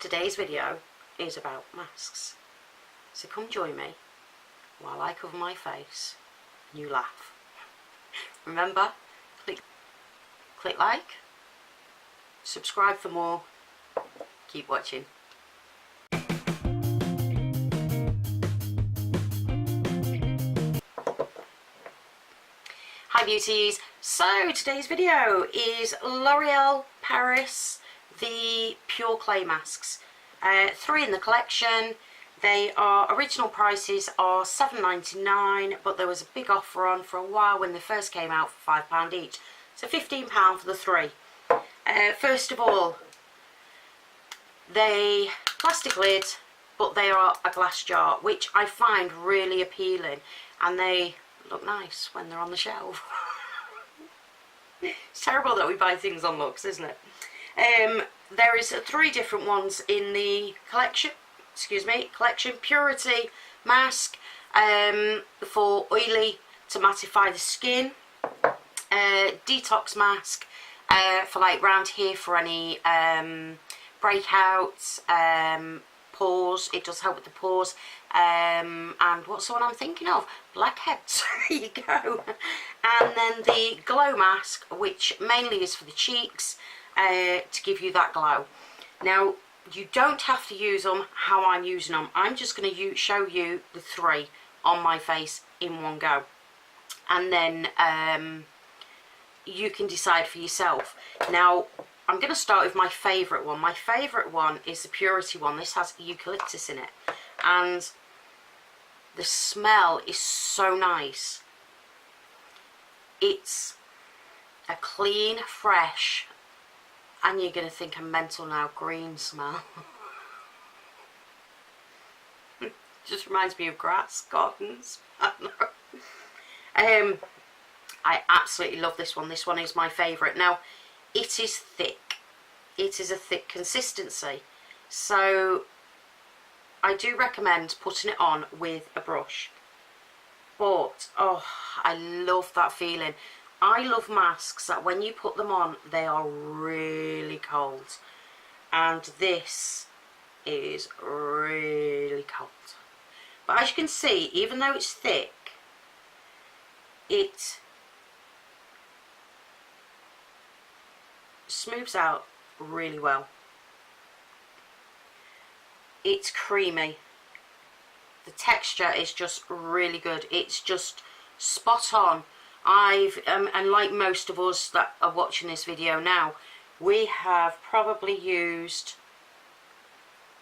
Today's video is about masks, so come join me while I cover my face and you laugh. Remember, click like, subscribe for more, keep watching. Hi beauties, so today's video is L'Oreal Paris, the pure clay masks. 3 in the collection. They are, original prices are £7.99, but there was a big offer on for a while when they first came out for £5 each. So £15 for the 3. First of all, they plastic lid, but they are a glass jar, which I find really appealing, and they look nice when they're on the shelf. It's terrible that we buy things on looks, isn't it? There is 3 different ones in the collection. Collection. Purity mask for oily to mattify the skin. Detox mask for like round here for any breakouts, pores. It does help with the pores. And what's the one I'm thinking of? Blackheads. There you go. And then the glow mask, which mainly is for the cheeks, to give you that glow. Now, you don't have to use them how I'm using them. I'm just going to show you the 3 on my face in one go, and then you can decide for yourself. Now, I'm going to start with my favourite one. My favourite one is the Purity one. This has eucalyptus in it, and the smell is so nice. It's a clean, fresh, and you're going to think I'm mental now, green smell. Just reminds me of grass, gardens. I don't know. I absolutely love this one. This one is my favourite. Now, it is thick. It is a thick consistency. So, I do recommend putting it on with a brush. But, oh, I love that feeling. I love masks that when you put them on, they are really cold. And this is really cold. But as you can see, even though it's thick, it smooths out really well. It's creamy. The texture is just really good. It's just spot on. And like most of us that are watching this video now, we have probably used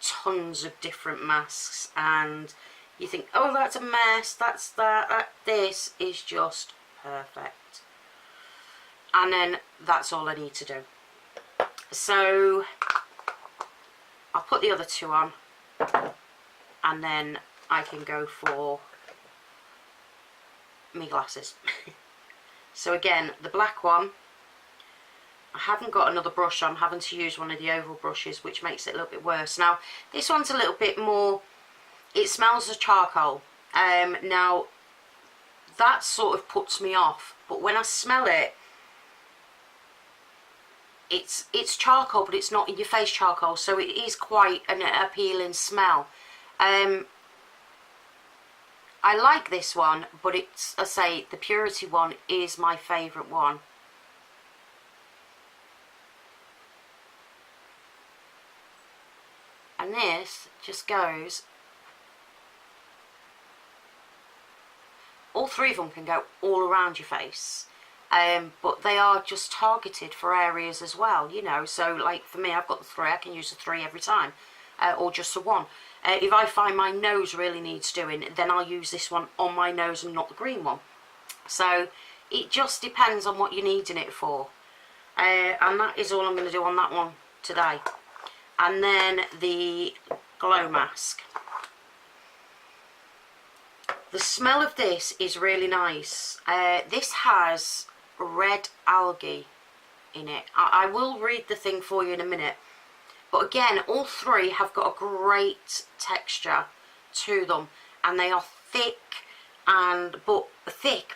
tons of different masks, and you think, oh, that's a mess, that's that. This is just perfect. And then that's all I need to do. So I'll put the other 2 on, and then I can go for my glasses. So again, the black one, I haven't got another brush, I'm having to use one of the oval brushes, which makes it a little bit worse. Now, this one's a little bit more, it smells of charcoal. Now, that sort of puts me off, but when I smell it, it's charcoal, but it's not in your face charcoal, so it is quite an appealing smell. I like this one, but it's, I say, the Purity one is my favourite one. And this just goes, all 3 of them can go all around your face, but they are just targeted for areas as well, you know. So like for me, I've got the 3, I can use the 3 every time, or just the 1. If I find my nose really needs doing, then I'll use this one on my nose and not the green one. So it just depends on what you're needing it for. And that is all I'm going to do on that one today. And then the glow mask. The smell of this is really nice. This has red algae in it. I will read the thing for you in a minute. But again, all 3 have got a great texture to them, and they are thick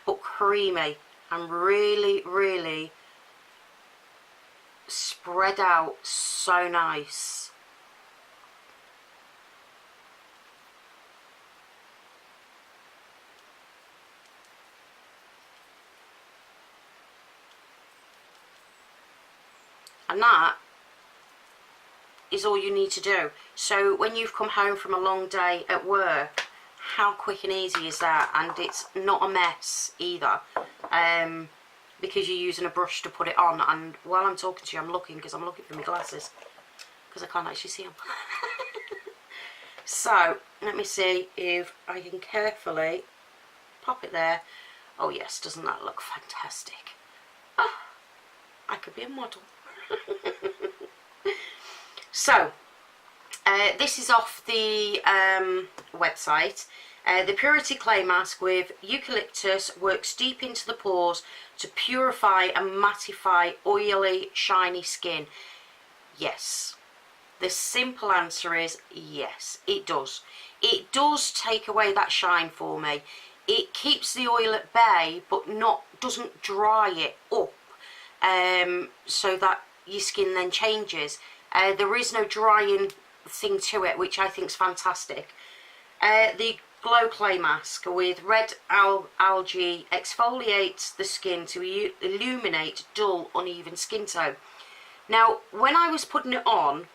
but creamy, and really, really spread out so nice. And that is all you need to do. So when you've come home from a long day at work, how quick and easy is that? And it's not a mess either, because you're using a brush to put it on. And while I'm talking to you, I'm looking, because I'm looking for my glasses, because I can't actually see them. So let me see if I can carefully pop it there. Oh yes, doesn't that look fantastic? Oh, I could be a model. So this is off the website. The Purity Clay Mask with eucalyptus works deep into the pores to purify and mattify oily, shiny skin. Yes. The simple answer is yes, it does. It does take away that shine for me. It keeps the oil at bay, but doesn't dry it up, so that your skin then changes. There is no drying thing to it, which I think is fantastic. The Glow Clay Mask with red algae exfoliates the skin to illuminate dull, uneven skin tone. Now, when I was putting it on,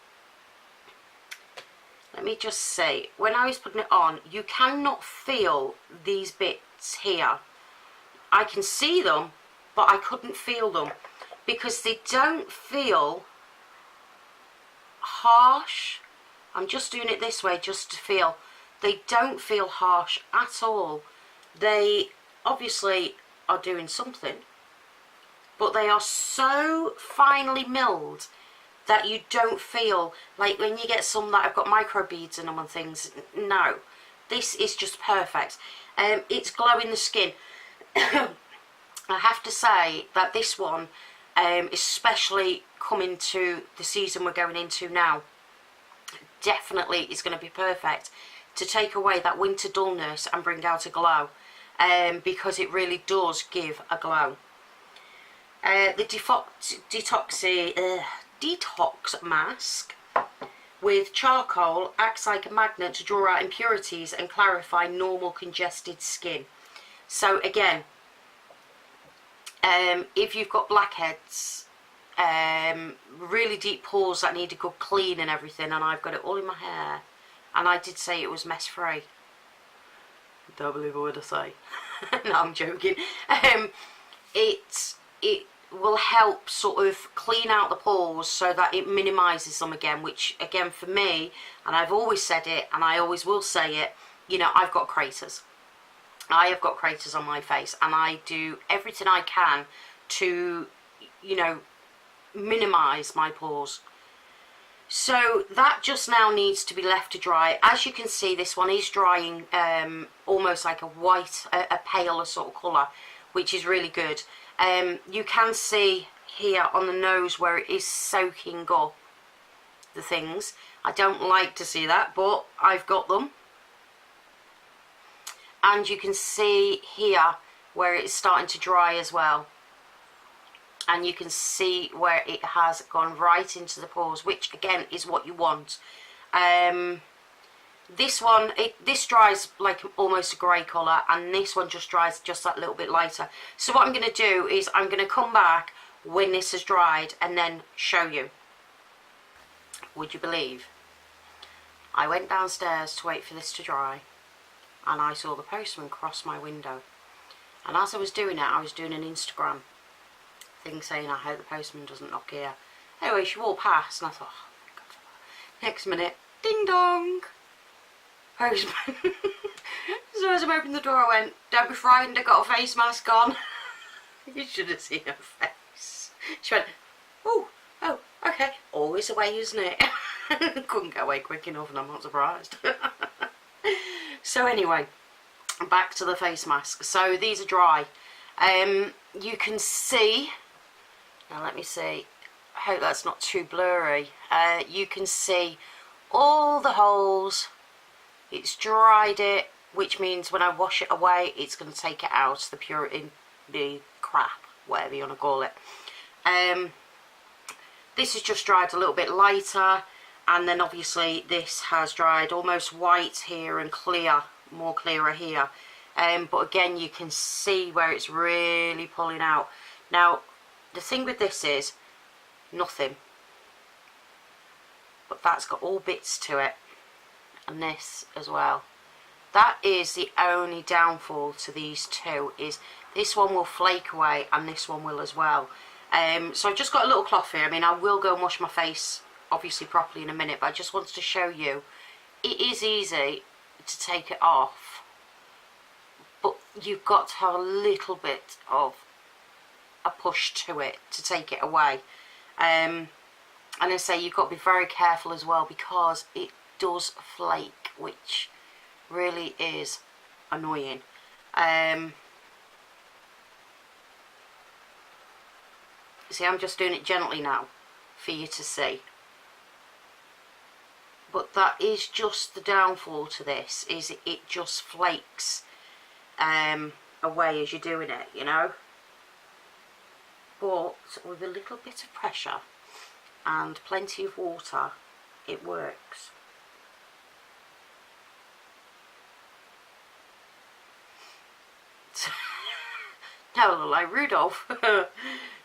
let me just say, when I was putting it on, you cannot feel these bits here. I can see them, but I couldn't feel them, because they don't feel harsh. I'm just doing it this way just to feel. They don't feel harsh at all. They obviously are doing something, but they are so finely milled that you don't feel like when you get some that have got micro beads in them and things. No, this is just perfect. It's glowing the skin. I have to say that this one, especially coming to the season we're going into now, definitely is going to be perfect to take away that winter dullness and bring out a glow, because it really does give a glow. The detox mask with charcoal acts like a magnet to draw out impurities and clarify normal congested skin. So again, if you've got blackheads, really deep pores that need a good clean and everything, and I've got it all in my hair, and I did say it was mess free. Don't believe a word I say. No, I'm joking. It will help sort of clean out the pores so that it minimises them again, which again for me, and I've always said it and I always will say it, you know, I've got craters. I have got craters on my face, and I do everything I can to, you know, minimise my pores. So that just now needs to be left to dry. As you can see, this one is drying almost like a white, a paler sort of colour, which is really good. You can see here on the nose where it is soaking up the things. I don't like to see that, but I've got them. And you can see here where it's starting to dry as well. And you can see where it has gone right into the pores, which again is what you want. This one, this dries like almost a grey colour, and this one just dries just that little bit lighter. So what I'm going to do is I'm going to come back when this has dried and then show you. Would you believe? I went downstairs to wait for this to dry, and I saw the postman cross my window. And as I was doing it, I was doing an Instagram thing saying, I hope the postman doesn't knock here. Anyway, she walked past and I thought, oh, thank God for that. Next minute, ding dong, postman. So as I'm opening the door, I went, don't be frightened, I got a face mask on. You should have seen her face. She went, oh, okay. Always the way, isn't it? Couldn't get away quick enough, and I'm not surprised. So anyway, back to the face mask. So these are dry. You can see, now let me see, I hope that's not too blurry. You can see all the holes. It's dried it, which means when I wash it away, it's going to take it out, the purity, the crap, whatever you want to call it. This is just dried a little bit lighter, and then obviously this has dried almost white here and clear, more clearer here. But again, you can see where it's really pulling out. Now, the thing with this is nothing. but that's got all bits to it, and this as well. That is the only downfall to these two, is this one will flake away and this one will as well. So I've just got a little cloth here. I mean, I will go and wash my face obviously properly in a minute, but I just wanted to show you it is easy to take it off, but you've got to have a little bit of a push to it to take it away. And I say you've got to be very careful as well, because it does flake, which really is annoying. See, I'm just doing it gently now for you to see. But that is just the downfall to this, is it just flakes away as you're doing it, you know. But with a little bit of pressure and plenty of water, it works. Now I look like Rudolph.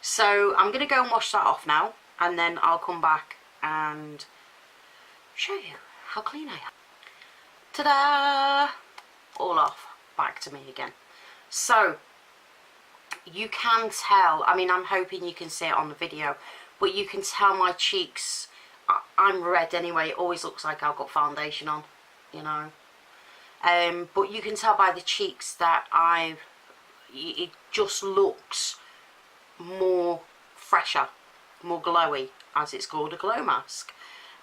So I'm going to go and wash that off now, and then I'll come back and show you how clean I am. Ta-da! All off. Back to me again. So you can tell, I mean, I'm hoping you can see it on the video, but you can tell my cheeks, I'm red anyway. It always looks like I've got foundation on, you know. But you can tell by the cheeks that it just looks more fresher, more glowy, as it's called, a glow mask.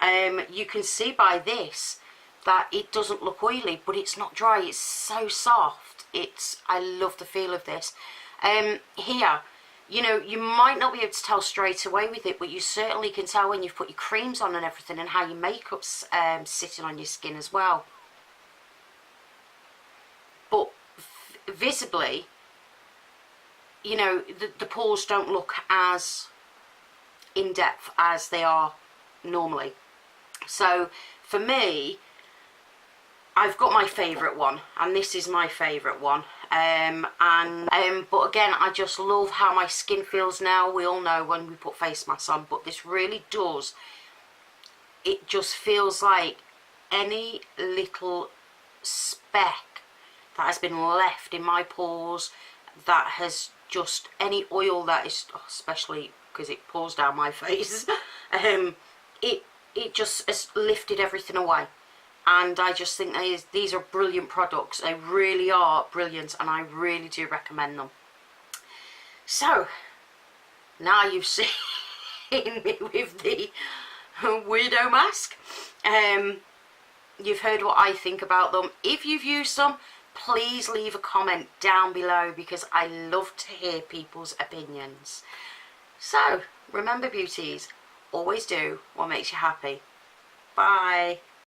You can see by this that it doesn't look oily, but it's not dry. It's so soft. I love the feel of this. Here, you know, you might not be able to tell straight away with it, but you certainly can tell when you've put your creams on and everything, and how your makeup's sitting on your skin as well. But visibly, you know, the pores don't look as in depth as they are normally. So for me, I've got my favourite one, and this is my favourite one. But again, I just love how my skin feels now. We all know when we put face masks on, but this really does. It just feels like any little speck that has been left in my pores, that has just any oil that is, especially because it pours down my face, it just has lifted everything away. And I just think these are brilliant products. They really are brilliant, and I really do recommend them. So now you've seen me with the weirdo mask. You've heard what I think about them. If you've used them, please leave a comment down below, because I love to hear people's opinions. So remember, beauties, always do what makes you happy. Bye.